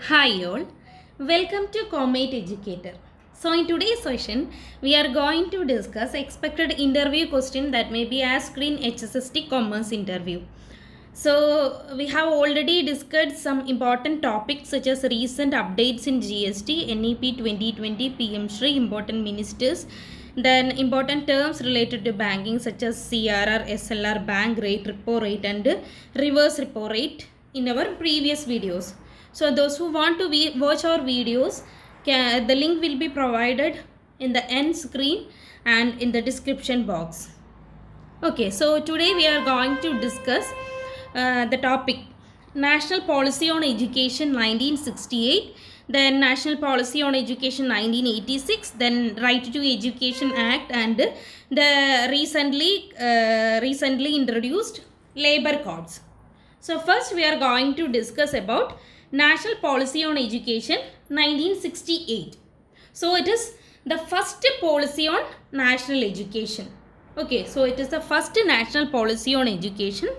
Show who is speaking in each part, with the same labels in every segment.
Speaker 1: Hi all, welcome to Commate Educator. So in today's session, we are going to discuss expected interview question that may be asked in HSST Commerce interview. So we have already discussed some important topics such as recent updates in GST, NEP 2020, PM Shri, important ministers, then important terms related to banking such as CRR, SLR, bank rate, repo rate and reverse repo rate in our previous videos. So those who want to watch our videos, the link will be provided in the end screen and in the description box. Okay, so today we are going to discuss the topic National Policy on Education 1968, then National Policy on Education 1986, then Right to Education Act and the recently introduced labor codes. So first we are going to discuss about National Policy on Education 1968. So it is the first policy on national education. Okay, so it is the first national policy on education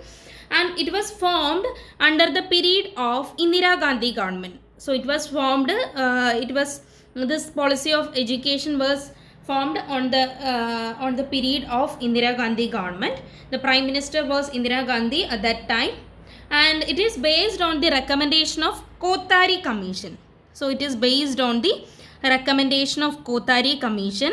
Speaker 1: and it was formed under the period of Indira Gandhi government. So it was formed, this policy of education was formed on the period of Indira Gandhi government. The Prime Minister was Indira Gandhi at that time and it is based on the recommendation of Kothari Commission. So it is based on the recommendation of Kothari Commission.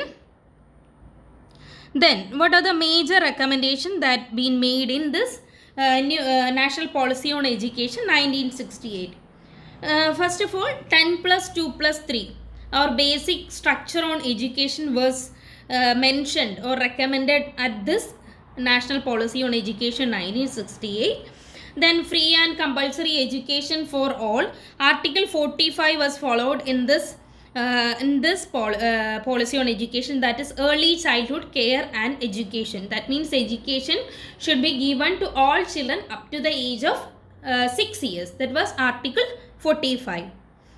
Speaker 1: Then what are the major recommendations that been made in this National Policy on Education 1968? First of all, 10 plus 2 plus 3, our basic structure on education was mentioned or recommended at this National Policy on Education 1968. Then free and compulsory education for all. Article 45 was followed in this policy on education, that is early childhood care and education. That means education should be given to all children up to the age of 6 years. That was Article 45.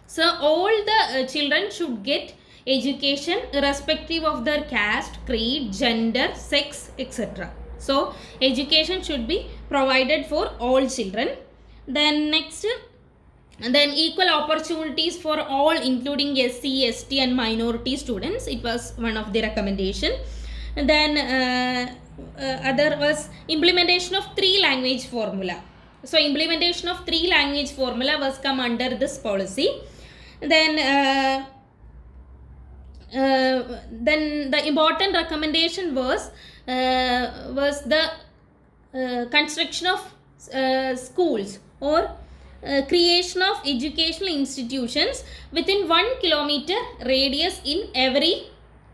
Speaker 1: So all the children should get education irrespective of their caste, creed, gender, sex, etc. So education should be provided for all children. Then next, then equal opportunities for all including SC, ST and minority students. It was one of the recommendation. Then other was implementation of 3-language formula. So implementation of 3-language formula was come under this policy. Then the important recommendation was the construction of schools or creation of educational institutions within 1 kilometer radius in every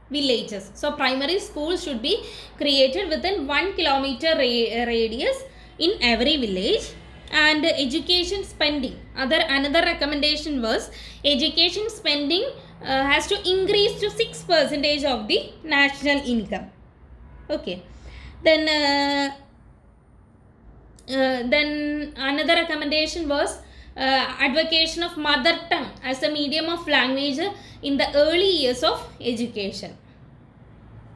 Speaker 1: villages. So primary schools should be created within 1 kilometer radius in every village. And education spending, another recommendation was education spending has to increase to 6% of the national income. Okay, then another recommendation was advocacy of mother tongue as a medium of language in the early years of education.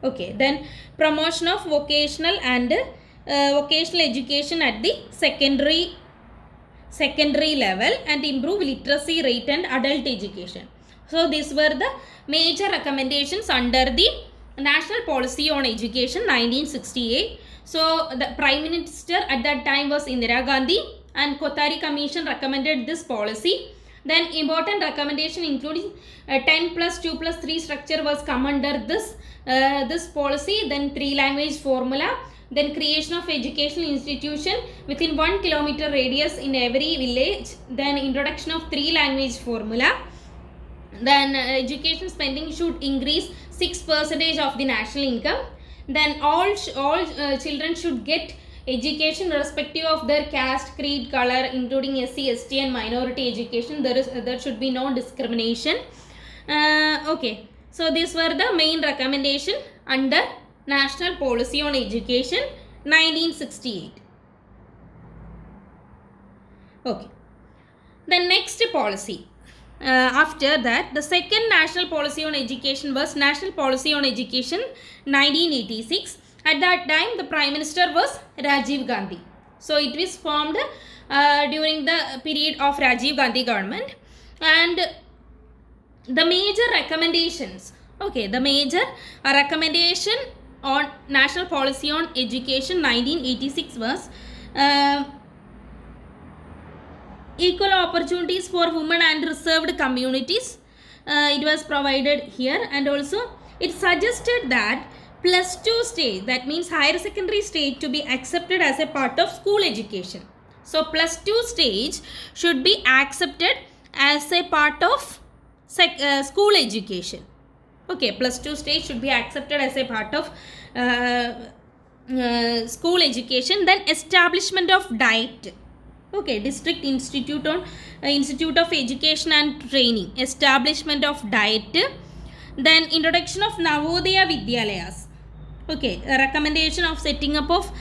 Speaker 1: Okay, then promotion of vocational and vocational education at the secondary level and improve literacy rate and adult education. So these were the major recommendations under the National Policy on Education 1968. So the Prime Minister at that time was Indira Gandhi and Kothari Commission recommended this policy. Then important recommendation including 10 plus 2 plus 3 structure was come under this policy. Then 3-language formula. Then creation of educational institution within 1 kilometer radius in every village. Then introduction of 3-language formula. Then education spending should increase 6% of the national income. Then all children should get education irrespective of their caste, creed, color, including SC, ST and minority education. There should be no discrimination. Okay, so these were the main recommendation under National Policy on Education 1968. Okay, the next policy. After that, the second National Policy on Education was National Policy on Education 1986. At that time, the Prime Minister was Rajiv Gandhi. So it was formed during the period of Rajiv Gandhi government. And the major recommendations, okay, the major recommendation on National Policy on Education 1986 was equal opportunities for women and reserved communities. It was provided here, and also it suggested that plus 2 stage, that means higher secondary stage, to be accepted as a part of school education. So plus 2 stage should be accepted as a part of school education. Okay, plus 2 stage should be accepted as a part of school education. Then establishment of diet. Okay, district institute on Institute of Education and Training, establishment of diet. Then introduction of Navodaya Vidyalayas. Okay, a recommendation of setting up of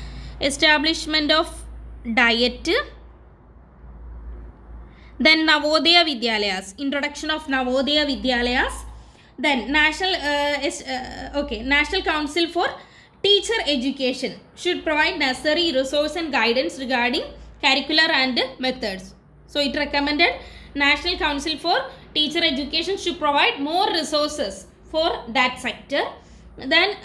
Speaker 1: establishment of diet. Then Navodaya Vidyalayas, introduction of Navodaya Vidyalayas. Then National Council for Teacher Education should provide necessary resource and guidance regarding curricular and methods. So it recommended National Council for Teacher Education should provide more resources for that sector. Then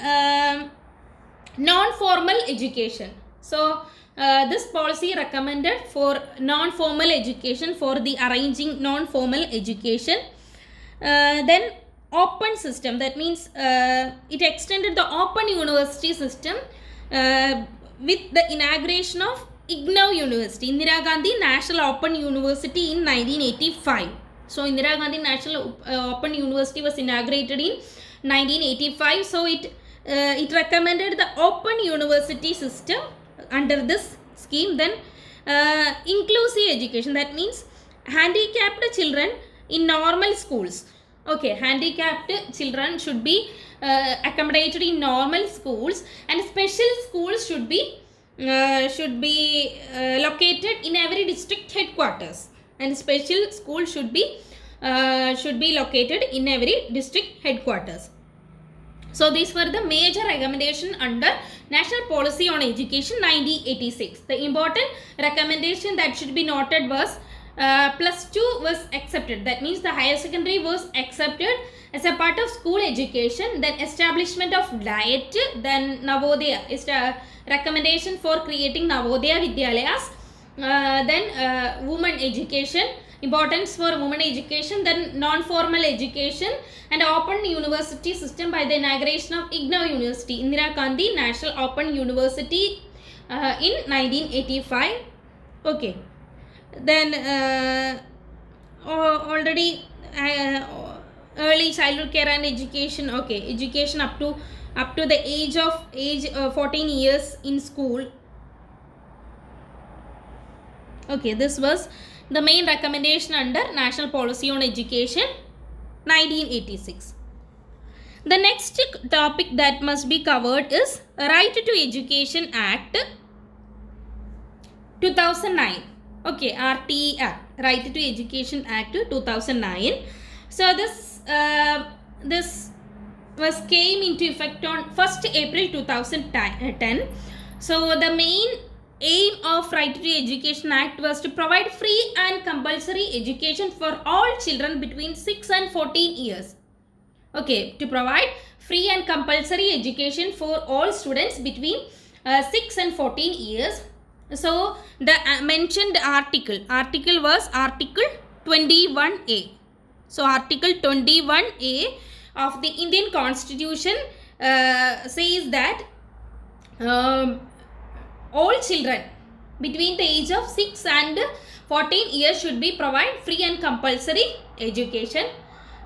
Speaker 1: non-formal education. So this policy recommended for non-formal education, for the arranging non-formal education. Then open system, that means it extended the open university system with the inauguration of IGNOU University, Indira Gandhi National Open University, in 1985. So Indira Gandhi National Open University was inaugurated in 1985. So it recommended the open university system under this scheme. Then inclusive education, that means handicapped children in normal schools. Okay, handicapped children should be accommodated in normal schools, and special schools should be located in every district headquarters, and special school should be located in every district headquarters. So these were the major recommendation under National Policy on Education 1986. The important recommendation that should be noted was plus 2 was accepted. That means the higher secondary was accepted as a part of school education. Then establishment of diet. Then Navodaya is a recommendation for creating Navodaya Vidyalayas. Then women education, importance for women education. Then non-formal education and open university system by the inauguration of IGNOU University, Indira Gandhi National Open University in 1985. Okay. Then already early childhood care and education. Okay, education up to the age 14 years in school. Okay, this was the main recommendation under National Policy on Education 1986. The next topic that must be covered is Right to Education Act 2009. Okay, RTE Act, Right to Education Act 2009. So this was came into effect on 1st April 2010. So the main aim of Right to Education Act was to provide free and compulsory education for all children between 6 and 14 years. Okay, to provide free and compulsory education for all students between 6 and 14 years. So the mentioned article was Article 21A. So Article 21A of the Indian Constitution says that all children between the age of 6 and 14 years should be provided free and compulsory education.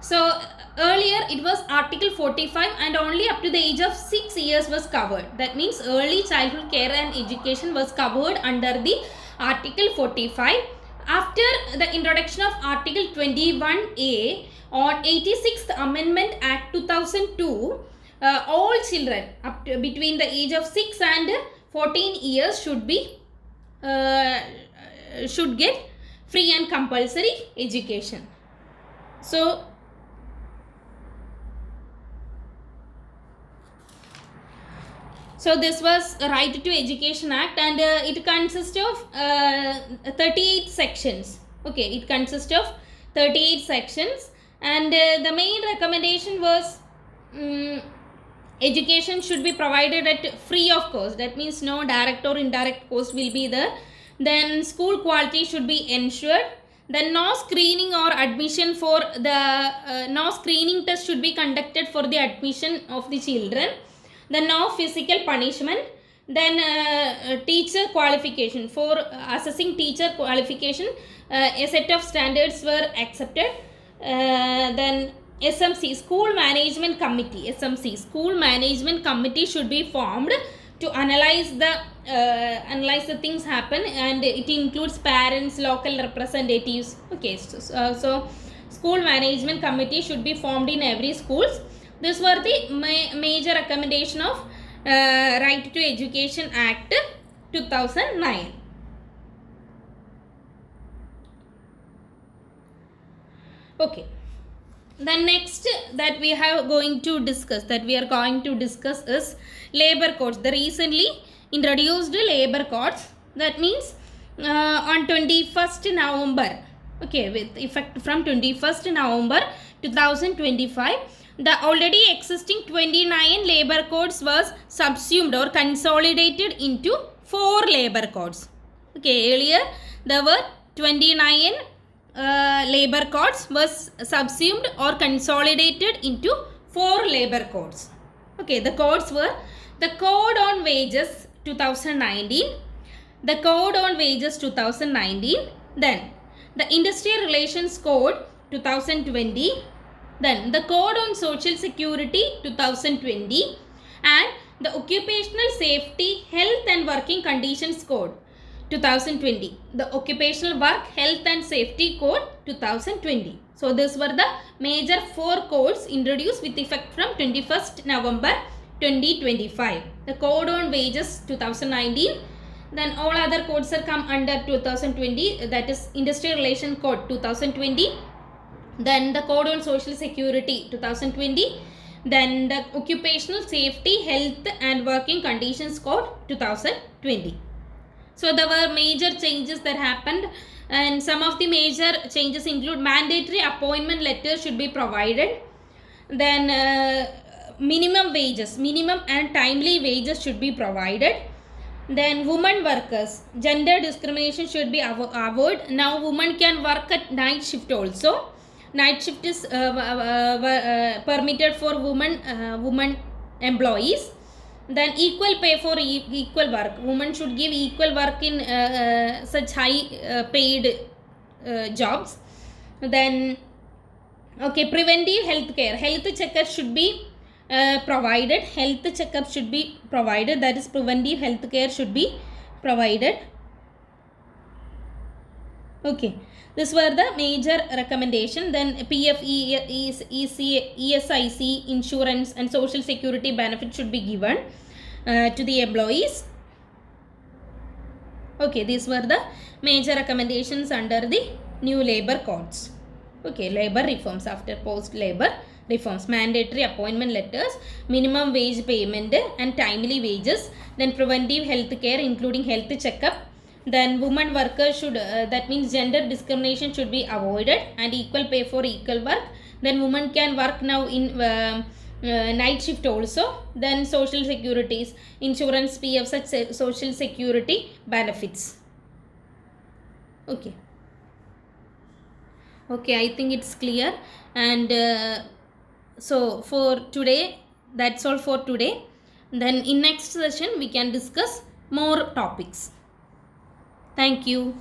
Speaker 1: So earlier it was Article 45, and only up to the age of 6 years was covered. That means early childhood care and education was covered under the Article 45. After the introduction of Article 21A on 86th Amendment Act 2002, all children up to between the age of 6 and 14 years should get free and compulsory education. So this was Right to Education Act, and it consists of 38 sections. Okay, it consists of 38 sections, and the main recommendation was education should be provided at free of cost. That means no direct or indirect cost will be there. Then school quality should be ensured. Then no screening or admission for the no screening test should be conducted for the admission of the children. Then no physical punishment. Then teacher qualification, for assessing teacher qualification, a set of standards were accepted. Then SMC, School Management Committee, SMC, School Management Committee should be formed to analyze the things happen, and it includes parents, local representatives. Okay, so School Management Committee should be formed in every schools. These were the major recommendation of Right to Education Act 2009. Okay. The next that we are going to discuss is labor codes. The recently introduced labor codes. That means on 21st November, okay, with effect from 21st November 2025, the already existing 29 labor codes was subsumed or consolidated into 4 labor codes. Okay, earlier there were 29 labor codes was subsumed or consolidated into 4 labor codes. Okay, the codes were the Code on Wages 2019, the Code on Wages 2019, then the Industrial Relations Code 2020, then the Code on Social Security 2020, and the Occupational Safety, Health and Working Conditions Code 2020, the Occupational Work, Health and Safety Code 2020. So these were the major 4 codes introduced with effect from 21st November 2025. The Code on Wages 2019, then all other codes are come under 2020, that is Industrial Relation Code 2020, then the Code on Social Security 2020, then the Occupational Safety, Health and Working Conditions Code 2020. So there were major changes that happened, and some of the major changes include mandatory appointment letters should be provided. Then minimum and timely wages should be provided. Then women workers, gender discrimination should be avoided. Now women can work at night shift also. Night shift is permitted for women employees. Then equal pay for equal work. Women should give equal work in such high paid jobs. Then okay, preventive health care. Health checkup should be provided. Health checkup should be provided. That is preventive health care should be provided. Okay, these were the major recommendation. Then PF, ESIC, insurance and social security benefit should be given to the employees. Okay, these were the major recommendations under the new labor codes. Okay, labor reforms after post labor reforms. Mandatory appointment letters, minimum wage payment and timely wages, then preventive health care including health checkup. Then women workers should, that means gender discrimination should be avoided, and equal pay for equal work. Then women can work now in night shift also. Then social securities, insurance, PF, such social security benefits. Okay. Okay, I think it's clear. And so for today, that's all for today. Then in next session we can discuss more topics. Thank you.